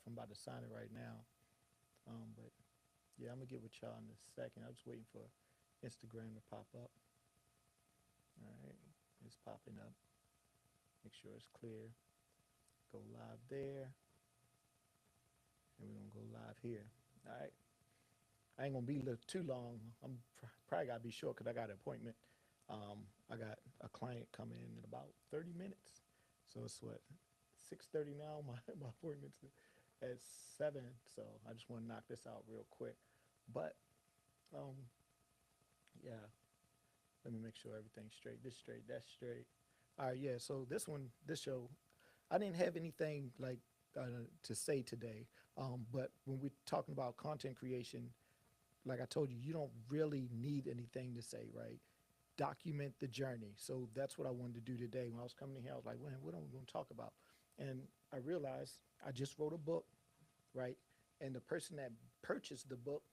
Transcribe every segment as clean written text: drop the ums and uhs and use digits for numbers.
I'm about to sign it right now. But yeah, I'm gonna get with y'all in a second. I'm just waiting for Instagram to pop up. All right, it's popping up. Make sure it's clear. Go live there, and we're gonna go live here. All right. I ain't gonna be too long. I'm probably gotta be short because I got an appointment. I got a client coming in about 30 minutes. So it's what 6:30 now. My appointment's at 7. So I just want to knock this out real quick. But um, yeah, let me make sure everything's straight. This straight, that's straight. All right, yeah. So this show, I didn't have anything like to say today. But when we're talking about content creation, like I told you, you don't really need anything to say, right? Document the journey. So that's what I wanted to do today. When I was coming in here, I was like, "Man, what am I going to talk about?" And I realized I just wrote a book, right? And the person that purchased the book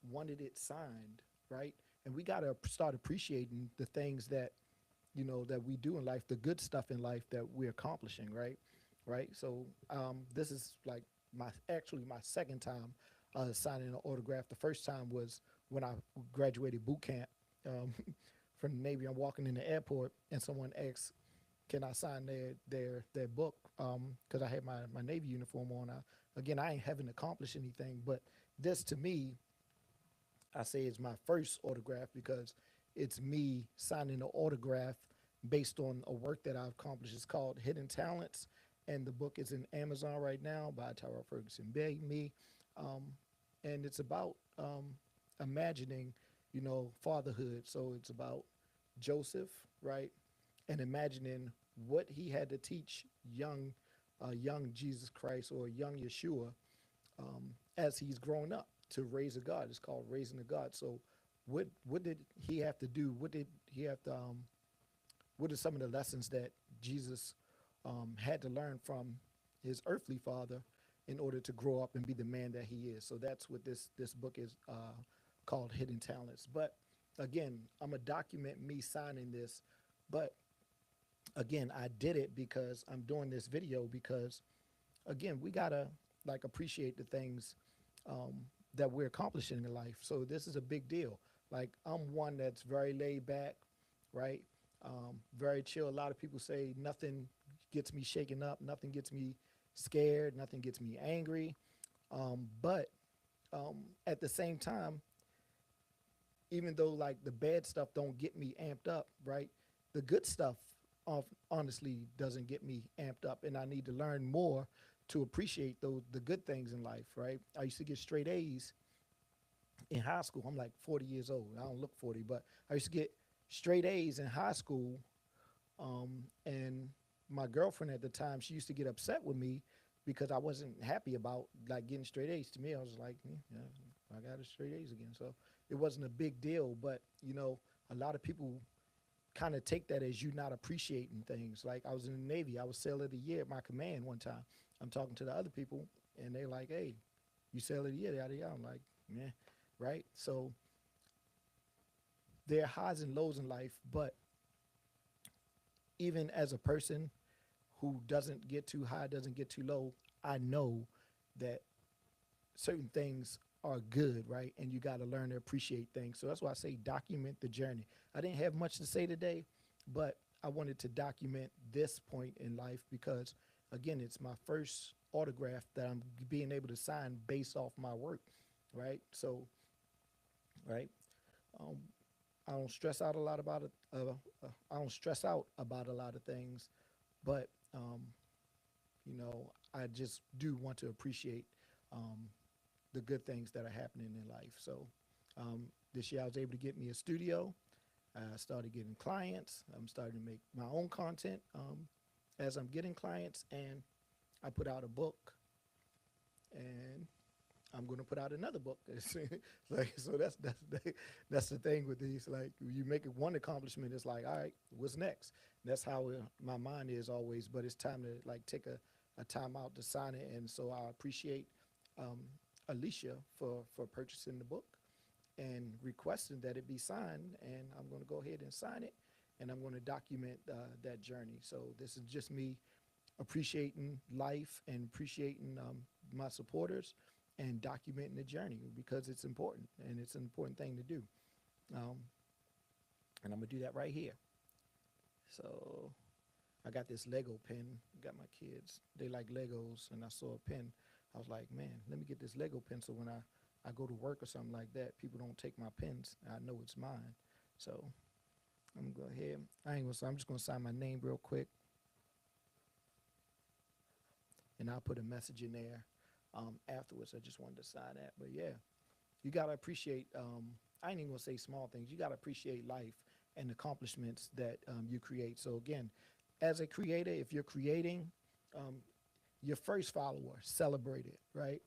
wanted it signed, right? And we got to start appreciating the things that that we do in life, the good stuff in life that we're accomplishing, right? Right. So this is like my second time signing an autograph. The first time was when I graduated boot camp um, from the Navy. I'm walking in the airport and someone asks, "Can I sign their book?" Because I had my Navy uniform on. Again, I ain't haven't accomplished anything, but this to me I say it's my first autograph because it's me signing an autograph based on a work that I've accomplished. It's called Hidden Talents, and the book is in Amazon right now by Ferguson-Bey, me, um, and it's about imagining, fatherhood. So it's about Joseph, right, and imagining what he had to teach young Jesus Christ or young Yeshua as he's grown up to raise a God. It's called raising a God. So what did he have to do? What did he have to what are some of the lessons that Jesus had to learn from his earthly father in order to grow up and be the man that he is? So that's what this book is called Hidden Talents. But again, I'm gonna document me signing this, but again, I did it because I'm doing this video because again, we gotta like appreciate the things that we're accomplishing in life. So this is a big deal. Like I'm one that's very laid back, right? Very chill. A lot of people say nothing gets me shaken up, nothing gets me scared, nothing gets me angry. But at the same time, even though like the bad stuff don't get me amped up, right? The good stuff honestly doesn't get me amped up, and I need to learn more to appreciate the good things in life, right? I used to get straight A's in high school. I'm like 40 years old. I don't look 40, but I used to get straight A's in high school. And my girlfriend at the time, she used to get upset with me because I wasn't happy about like getting straight A's. To me, I was like, yeah, I got a straight A's again. So it wasn't a big deal. But a lot of people kind of take that as you not appreciating things. Like I was in the Navy, I was sailor of the year at my command one time. I'm talking to the other people, and they're like, "Hey, you sailor of the year, yada yada." I'm like, "Yeah, right." So there are highs and lows in life, but even as a person who doesn't get too high, doesn't get too low, I know that certain things are good, right? And you got to learn to appreciate things. So that's why I say document the journey. I didn't have much to say today, but I wanted to document this point in life because, again, it's my first autograph that I'm being able to sign based off my work, right? So, right. Um, I don't stress out a lot about it. I don't stress out about a lot of things, but I just do want to appreciate um, the good things that are happening in life. So um, this year I was able to get me a studio. I started getting clients. I'm starting to make my own content as I'm getting clients, and I put out a book, and I'm going to put out another book. Like so that's the thing with these. Like you make it one accomplishment, it's like, all right, what's next? That's how my mind is always. But it's time to like take a time out to sign it, and so I appreciate um, Alicia for purchasing the book and requesting that it be signed. And I'm going to go ahead and sign it, and I'm going to document that journey. So this is just me appreciating life and appreciating my supporters and documenting the journey because it's important and it's an important thing to do. Um, and I'm gonna do that right here. So I got this Lego pen. Got my kids. They like Legos, and I saw a pen. I was like, man, let me get this Lego pen so when I go to work or something like that, people don't take my pens. I know it's mine. So I'm gonna go ahead. I ain't gonna. I'm just gonna sign my name real quick, and I'll put a message in there afterwards. I just wanted to sign that. But yeah, you gotta appreciate. I ain't even gonna say small things. You gotta appreciate life and accomplishments that you create. So again, as a creator, if you're creating, um, your first follower, celebrate it, right?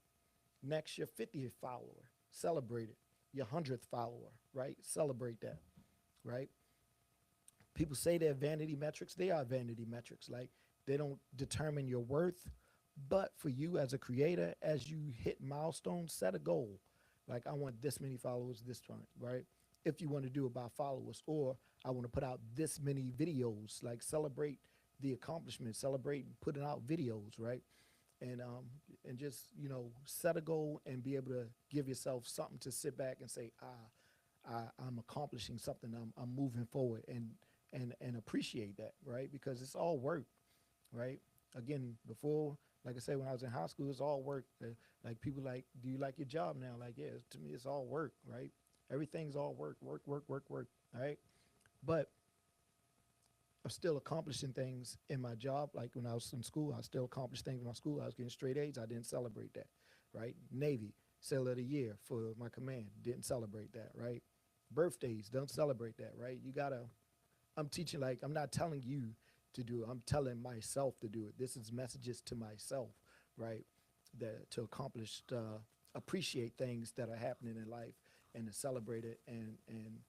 Next, your 50th follower, celebrate it. Your 100th follower, right? Celebrate that, right? People say they're vanity metrics. They are vanity metrics. Like they don't determine your worth. But for you as a creator, as you hit milestones, set a goal. Like I want this many followers this time, right? If you want to do it by followers, or I want to put out this many videos, like celebrate the accomplishment, celebrate putting out videos, right? And just set a goal and be able to give yourself something to sit back and say, I'm accomplishing something. I'm moving forward and appreciate that, right? Because it's all work, right? Again, before, like I said, when I was in high school, it's all work. Like people like, do you like your job now? Like, yeah, to me, it's all work, right? Everything's all work, work, work, work, work, right? But I'm still accomplishing things in my job. Like when I was in school, I still accomplished things in my school. I was getting straight A's. I didn't celebrate that, right? Navy, Sailor of the Year for my command. Didn't celebrate that, right? Birthdays, don't celebrate that, right? You gotta, I'm teaching, like, I'm not telling you to do it. I'm telling myself to do it. This is messages to myself, right? That to accomplish, appreciate things that are happening in life and to celebrate it and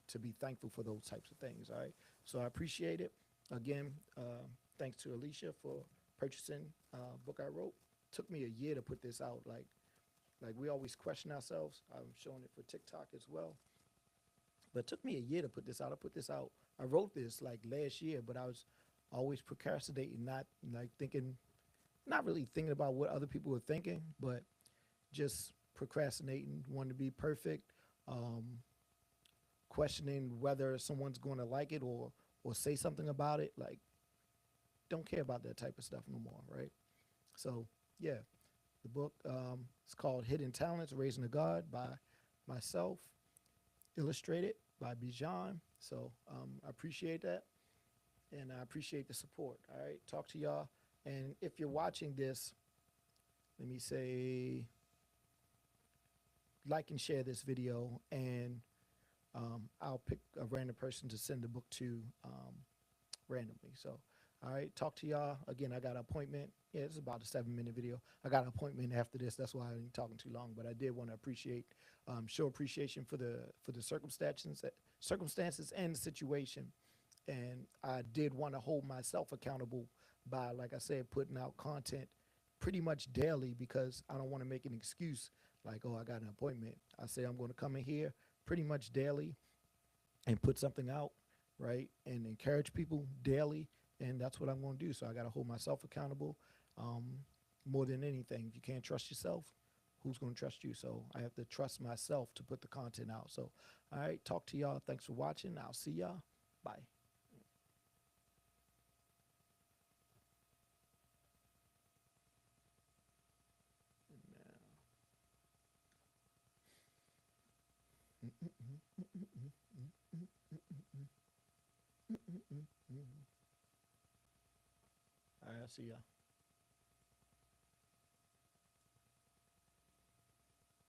to be thankful for those types of things, all right? So I appreciate it. Again, thanks to Alicia for purchasing book I wrote. Took me a year to put this out. Like we always question ourselves. I'm showing it for TikTok as well. But it took me a year to put this out. I put this out. I wrote this like last year, but I was always procrastinating, not like thinking, not really thinking about what other people were thinking, but just procrastinating, wanting to be perfect, um, questioning whether someone's going to like it or say something about it. Like, don't care about that type of stuff no more, right? So, yeah, the book is called Hidden Talents: Raising a God by myself, illustrated by Bijan. So I appreciate that, and I appreciate the support. All right, talk to y'all. And if you're watching this, let me say like and share this video, and I'll pick a random person to send the book to randomly. So, all right, talk to y'all. Again, I got an appointment. Yeah, it's about a 7-minute video. I got an appointment after this. That's why I ain't talking too long. But I did want to show appreciation for the circumstances and the situation. And I did want to hold myself accountable by, like I said, putting out content pretty much daily because I don't want to make an excuse like, oh, I got an appointment. I say I'm going to come in here pretty much daily and put something out, right? And encourage people daily. And that's what I'm going to do. So I got to hold myself accountable um, more than anything. If you can't trust yourself, who's going to trust you? So I have to trust myself to put the content out. So, all right, talk to y'all. Thanks for watching. I'll see y'all. Bye. All right, I'll see y'all.